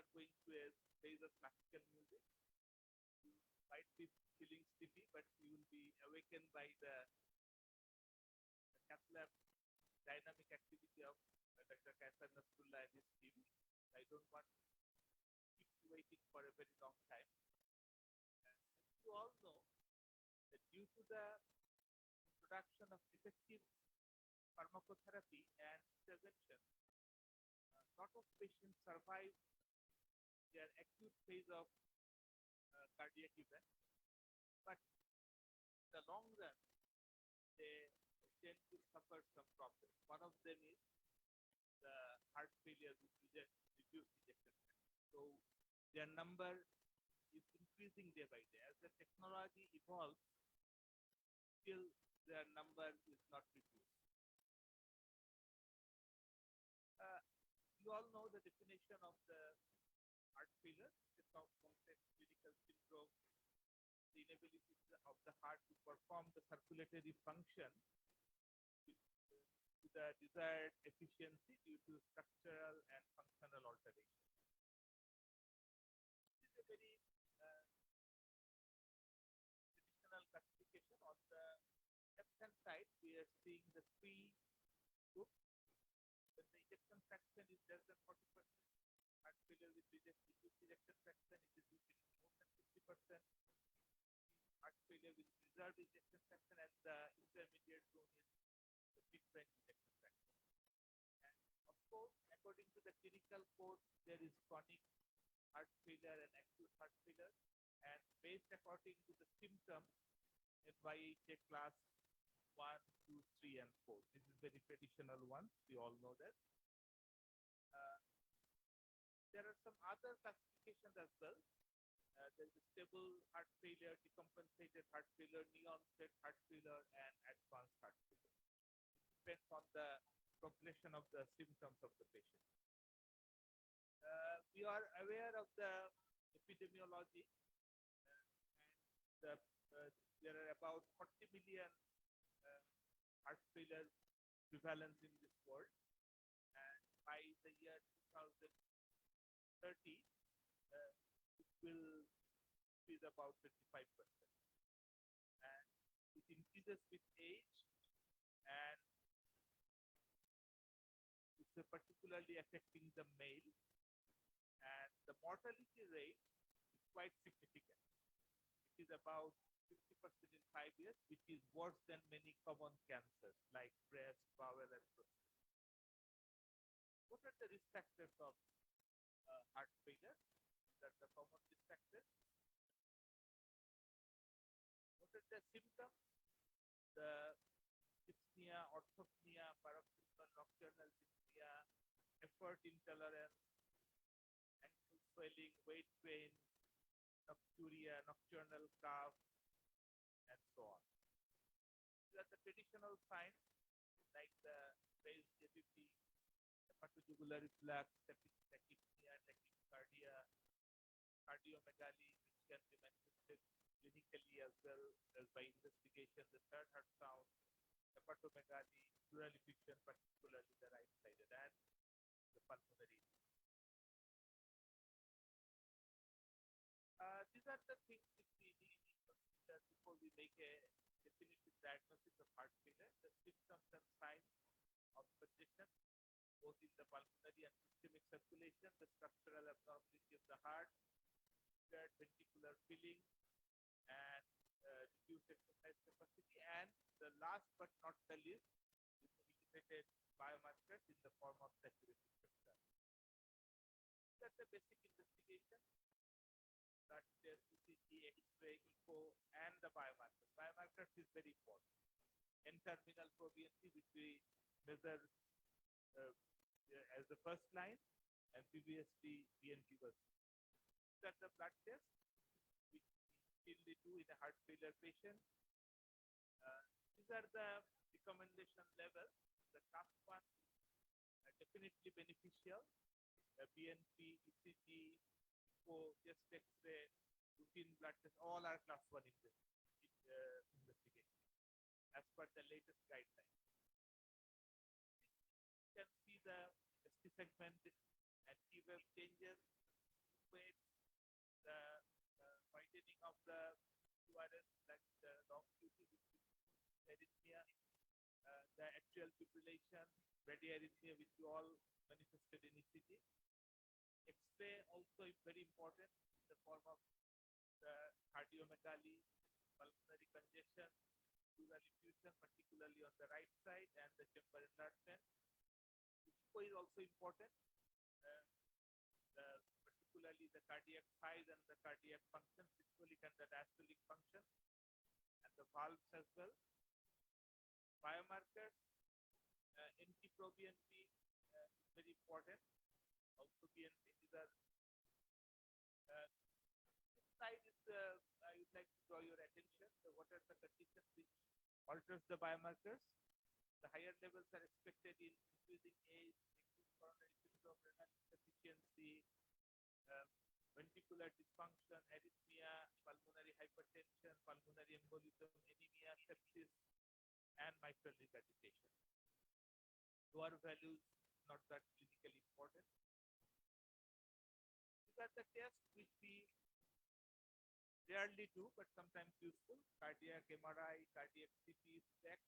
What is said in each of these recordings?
are going to a phase of classical music, you might be feeling sleepy, but you will be awakened by the cath lab dynamic activity of Dr. Kaisar Nasrullah and his team. I don't want to keep you waiting for a very long time. And you all know that due to the introduction of effective pharmacotherapy and intervention, a lot of patients survive their acute phase of cardiac event, but in the long run, they tend to suffer some problems. One of them is the heart failure with reduced ejection fraction. So their number is increasing day by day. As the technology evolves, still their number is not reduced. You all know the definition of the heart failure. It's a complex clinical syndrome, the inability of the heart to perform the circulatory function to the desired efficiency due to structural and functional alteration. This is a very traditional classification. On the left-hand side, we are seeing the three groups. When the ejection fraction is less than 40%, heart failure with reduced ejection fraction, it is usually more than 50%. Heart failure with reserved ejection fraction, and the intermediate zone is the frequent ejection fraction. And of course, according to the clinical code, there is chronic heart failure and acute heart failure, and based according to the symptoms, NYHA class 1, 2, 3, and 4. This is very traditional one. We all know that. There are some other classifications as well. There is stable heart failure, decompensated heart failure, knee-onset heart failure, and advanced heart failure. It depends on the progression of the symptoms of the patient. We are aware of the epidemiology, and there are about 40 million heart failure prevalence in this world, and by the year 2030, it will increase about 25%. And it increases with age, and it's particularly affecting the male, and the mortality rate is quite significant. It is about 50% in 5 years, which is worse than many common cancers like breast, bowel, and prostate. What are the risk factors of heart failure? These are the common risk factors. What are the symptoms? The dyspnea, orthopnea, paroxysmal nocturnal dyspnea, effort intolerance, ankle swelling, weight gain, nocturia, nocturnal cough, and so on. These are the traditional signs like the raised JBP, hepatojugular reflux, tachypnea, tachycardia, cardiomegaly, which can be manifested clinically as well as by investigation, the third heart sound, hepatomegaly, pleural effusion, particularly the right-sided, and the pulmonary. These are the things which we need to consider before we make a definitive diagnosis of heart failure. The symptoms and signs of congestion, both in the pulmonary and systemic circulation, the structural abnormality of the heart, impaired ventricular filling, and reduced exercise capacity, and the last but not the least is elevated biomarkers in the form of saturated pressure. These are the basic investigation. Blood test, ECG, X-ray, echo, and the biomarkers. Biomarkers is very important. N-terminal proBNP, which we measure as the first line, and previously BNP was. These are the blood tests which we still do in a heart failure patient. These are the recommendation levels. The top one is definitely beneficial. BNP, ECG, echo, chest X-ray, routine blood test, all are class 1 investigation as per the latest guidelines. You can see the ST segment and T-wave changes, weight, the widening of the QRS, like the long QT, which is arrhythmia, the atrial fibrillation, bradyarrhythmia, which you all manifested in ECG. X-ray also is very important in the form of the cardiomegaly, pulmonary congestion, pleural effusion, particularly on the right side, and the chamber enlargement. Echo is also important, particularly the cardiac size and the cardiac function, systolic and the diastolic function, and the valves as well. Biomarkers, NT-proBNP is very important. Also BNP, these are side is I would like to draw your attention. So what are the conditions which alters the biomarkers? The higher levels are expected in increasing age, acute coronary syndrome, renal insufficiency, ventricular dysfunction, arrhythmia, pulmonary hypertension, pulmonary embolism, anemia, sepsis, and mitral regurgitation. Lower values not that clinically important. These are the tests which we rarely do, but sometimes useful. Cardiac MRI, cardiac CT, SPECT.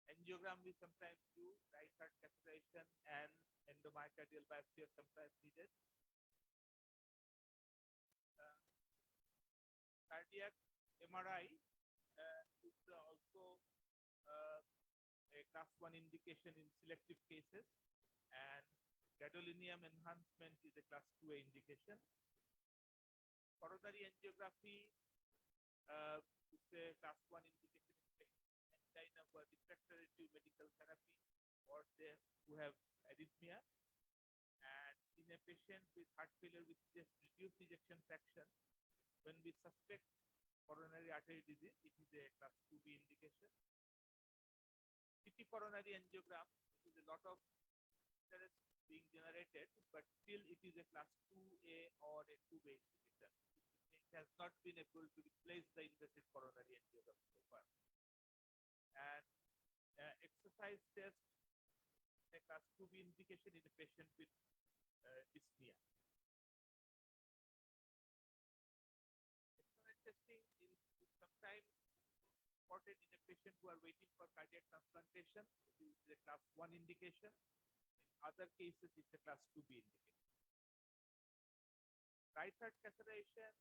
Angiogram we sometimes do, right heart catheterization, and endomyocardial biopsy are sometimes needed. Cardiac MRI is also a class 1 indication in selective cases, and gadolinium enhancement is a class 2A indication. Coronary angiography is a class 1 indication in kind of a refractory to medical therapy or they who have arrhythmia. And in a patient with heart failure with just reduced ejection fraction, when we suspect coronary artery disease, it is a class 2B indication. CT coronary angiogram, it is a lot of interest being generated, but still it is a class 2A or a 2B indication. It has not been able to replace the invasive coronary angiogram so far. And exercise test, a class 2B indication in a patient with dyspnea. Exercise testing is sometimes important in a patient who are waiting for cardiac transplantation. It is a class 1 indication. In other cases, it's a class 2B indication. Right heart catheterization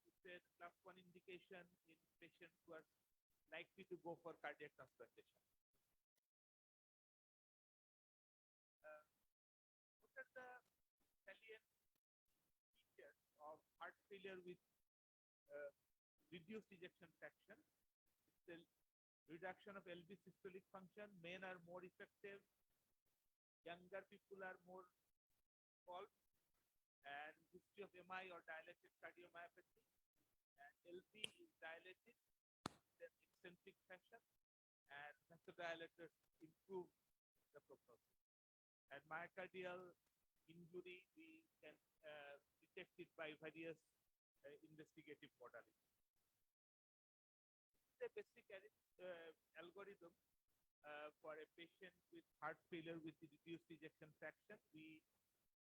is a class 1 indication in patients who are likely to go for cardiac transplantation. What are the salient features of heart failure with reduced ejection fraction? It's the reduction of LV systolic function. Men are more effective. Younger people are more involved. And history of MI or dilated cardiomyopathy. And LV is dilated in eccentric fashion. And vasodilators improve the prognosis. And myocardial injury, we can detect it by various investigative modalities. This is a basic algorithm for a patient with heart failure with reduced ejection fraction. We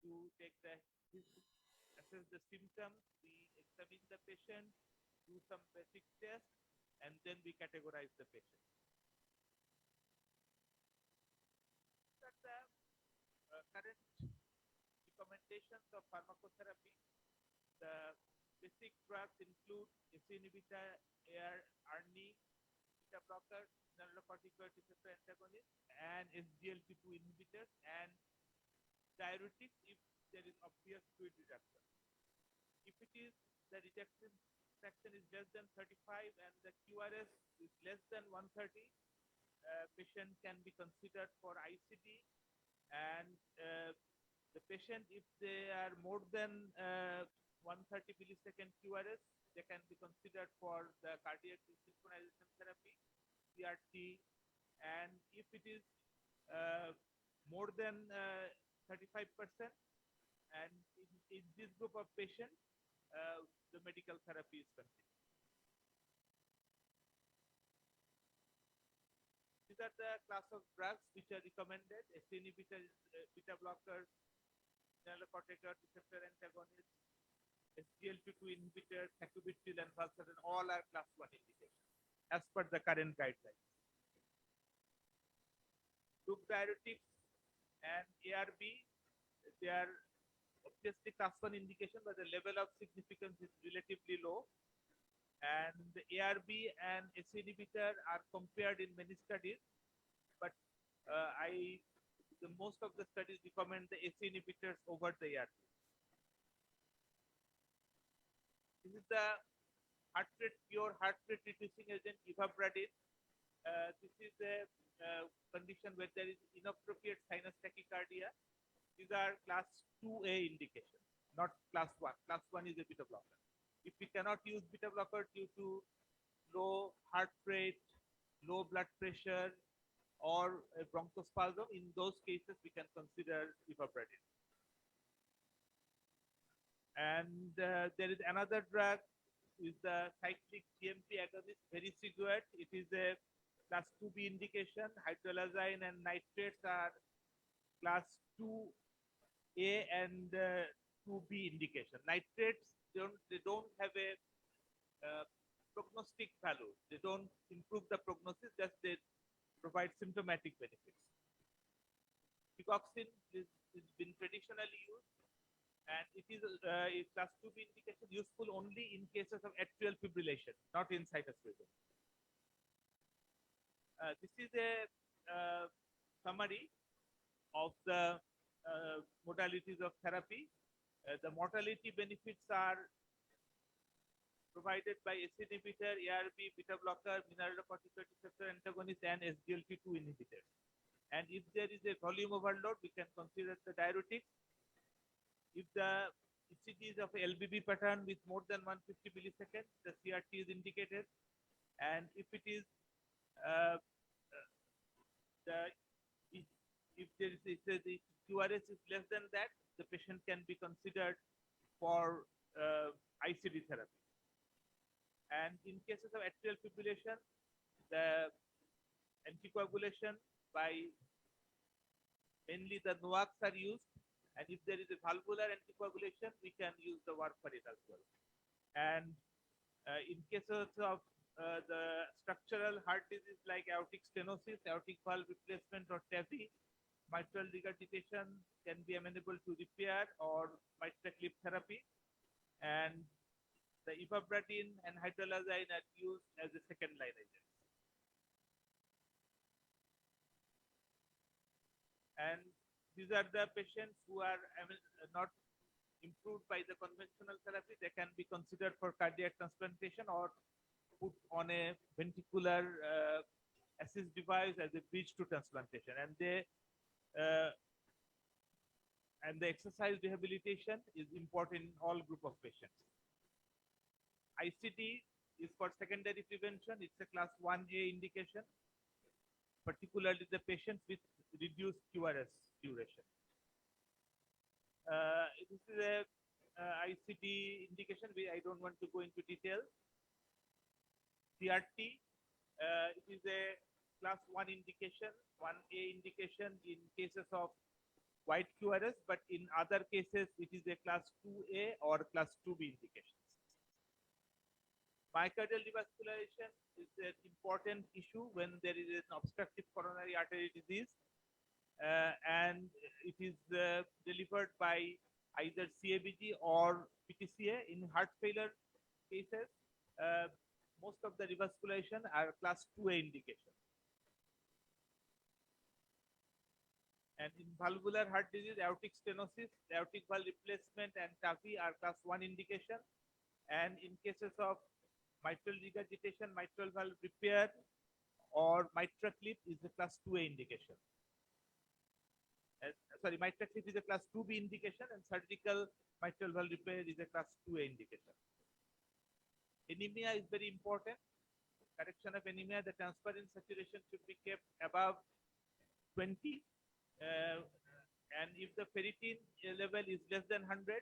do take assess the symptoms, we examine the patient, do some basic tests, and then we categorize the patient. These are the current recommendations of pharmacotherapy. The basic drugs include ACE inhibitor, ARNI, beta blockers, mineralocorticoid receptor antagonists, and SGLT2 inhibitors, and diuretics if there is obvious fluid reduction. If it is the ejection fraction is less than 35 and the QRS is less than 130, patient can be considered for ICD, and the patient, if they are more than 130 millisecond QRS, they can be considered for the cardiac synchronization therapy, CRT, and if it is more than 35%, and in this group of patients, the medical therapy is considered. These are the class of drugs which are recommended: ACE inhibitors, beta blockers, mineralocorticoid corticosteroid receptor antagonist, SGLT2 inhibitor, sacubitril and valsartan, all are class 1 indication as per the current guidelines. Loop diuretics and ARB, they are obviously class 1 indication, but the level of significance is relatively low. And the ARB and SC inhibitor are compared in many studies, but most of the studies recommend the SC inhibitors over the ARB. This is the pure heart rate reducing agent, ivabradine. This is a condition where there is inappropriate sinus tachycardia. These are class 2A indication, not class 1. Class 1 is a beta blocker. If we cannot use beta blocker due to low heart rate, low blood pressure, or a bronchospasm, in those cases we can consider ivabradine. And there is another drug, is the cyclic GMP agonist, vericiguat. It is a class 2B indication. Hydrolazine and nitrates are class 2A and 2B indication. Nitrates don't have a prognostic value. They don't improve the prognosis, just they provide symptomatic benefits. Picoxin is been traditionally used, and it is a class 2B indication, useful only in cases of atrial fibrillation, not in situs rhythm. This is a summary of the modalities of therapy. The mortality benefits are provided by SC inhibitor, ARB, beta blocker, mineralocorticoid receptor antagonist, and SGLT2 inhibitors. And if there is a volume overload, we can consider the diuretics. If the ECG is of LBB pattern with more than 150 milliseconds, the CRT is indicated. And if it is if there is the QRS is less than that, the patient can be considered for ICD therapy. And in cases of atrial fibrillation, the anticoagulation by mainly the NOACs are used. And if there is a valvular anticoagulation, we can use the warfarin as well. And in cases of the structural heart disease like aortic stenosis, aortic valve replacement, or TAVI, mitral regurgitation can be amenable to repair or mitral clip therapy. And the ivabradine and hydrolazine are used as a second line agent. And these are the patients who are not improved by the conventional therapy. They can be considered for cardiac transplantation or put on a ventricular assist device as a bridge to transplantation. And the exercise rehabilitation is important in all group of patients. ICD is for secondary prevention. It's a class 1A indication, particularly the patients with reduced QRS duration. This is a ICD indication. I don't want to go into detail. CRT, it is a class 1 indication, 1A indication in cases of wide QRS, but in other cases, it is a class 2A or class 2B indication. Myocardial revascularization is an important issue when there is an obstructive coronary artery disease, and it is delivered by either CABG or PTCA. In heart failure cases, most of the revascularization are class 2A indication. And in valvular heart disease, aortic stenosis, aortic valve replacement, and TAVI are class 1 indication. And in cases of mitral regurgitation, mitral valve repair, or mitral clip is a class 2A indication. Mitral clip is a class 2B indication, and surgical mitral valve repair is a class 2A indication. Anemia is very important. Correction of anemia, the transferrin saturation should be kept above 20. And if the ferritin level is less than 100,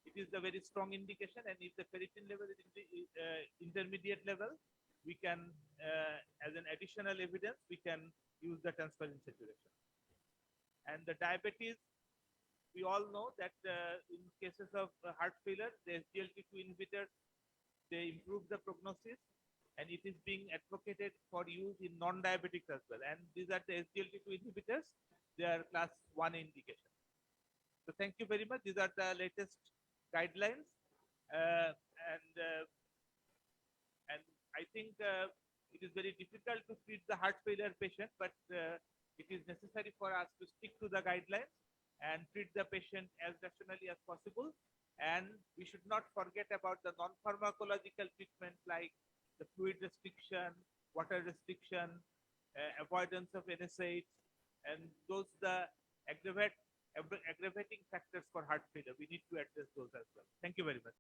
it is a very strong indication. And if the ferritin level is intermediate level, we can, as an additional evidence, we can use the transferrin saturation. And the diabetes we all know that in cases of heart failure, the SGLT2 inhibitors, they improve the prognosis, and it is being advocated for use in non-diabetics as well. And these are the SGLT2 inhibitors. They are class 1 indication. So thank you very much. These are the latest guidelines. Uh, and uh, and I think it is very difficult to treat the heart failure patient, but it is necessary for us to stick to the guidelines and treat the patient as rationally as possible. And we should not forget about the non-pharmacological treatments like the fluid restriction, water restriction, avoidance of NSAIDs, and those the aggravating factors for heart failure. We need to address those as well. Thank you very much.